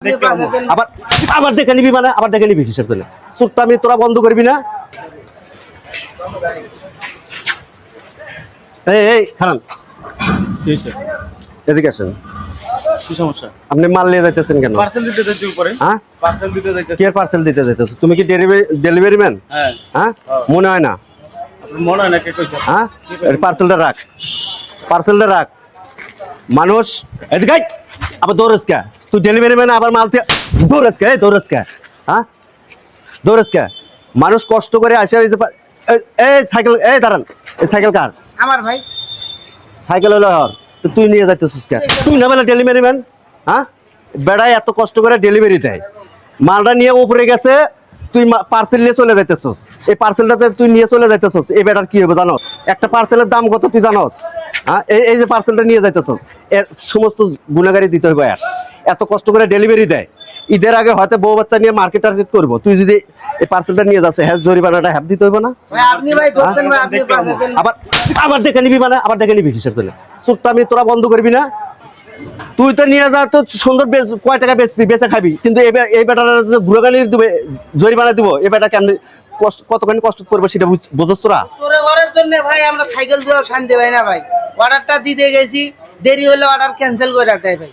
আবার আবার দেখে নিবি মানে আবার দেখে নিবি হিসাব করে চুপটা আমি তোরা বন্ধ করবি না। এই খারান এদিকে আসেন। কি সমস্যা? আপনি মাল নিয়ে যাইতেছেন কেন? পার্সেল দিতে যাচ্ছি উপরে। হ্যাঁ পার্সেল দিতে যাচ্ছি। কি পার্সেল দিতে যাইতেছ? তুমি কি ডেলিভারি ম্যান? হ্যাঁ। হ্যাঁ মনে হয় না। আপনার মনে হয় না কে কইছে? হ্যাঁ পার্সেলটা রাখ, পার্সেলটা রাখ। মানুষ এদিকে আয়। আবার দৌড়স কে? তুই ডেলিভারি ম্যান আবার মাল দৌড়স কে? দৌড়স কে? হ্যাঁ দৌড়স কে? মানুষ কষ্ট করে আসে এই সাইকেল এই দাঁড়ান, এই সাইকেল কার? আমার ভাই সাইকেল হলো হর তো তুই নিয়ে যাইতেছিস কে? তুই না বলে ডেলিভারি ম্যান? হ্যাঁ বেড়ায় এত কষ্ট করে ডেলিভারি দেয়, মালটা নিয়ে উপরে গেছে, তুই পার্সেল নিয়ে চলে যাইতেছস। এই পার্সেলটাতে তুই নিয়ে চলে যাইতেছস, এই বেটার কি হবে জানো? একটা পার্সেলের দাম কত তুই জানোস? হ্যাঁ এই যে পার্সেলটা নিয়ে যাইতেছস, এর সমস্ত গুণাগারি দিতে হবে। এত কষ্ট করে ডেলিভারি দেয়, ঈদের আগে হয়তো বউ বাচ্চা নিয়ে মার্কেট টার্কেট করবো, তুই যদি এই পার্সেলটা নিয়ে যাচ্ছে হ্যাঁ জরিমানাটা হ্যাপ দিতে হবে না? ভাই আপনি ভাই ধরছেন ভাই, আপনি পাঠাচ্ছেন। আবার আবার দেখে নিবি মানে আবার দেখে নিবি হিসাব করে চুপটা আমি তোরা বন্ধ করবি না। তুই তো নিয়ে যা তো সুন্দর কয় টাকা বেচবি, বেচে খাবি, কিন্তু এই বেটারা ঘুরে দিবে জরিমানা দিব, এই বেটা কেমন কতখানি কষ্ট করবো সেটা বুঝোস তোরা? তোরে ঘরের জন্য ভাই আমরা সাইকেল দিয়েও শান্তি পাই না ভাই। অর্ডারটা দিতে গেছি, দেরি হলে অর্ডার ক্যান্সেল করে রাখতে হয় ভাই।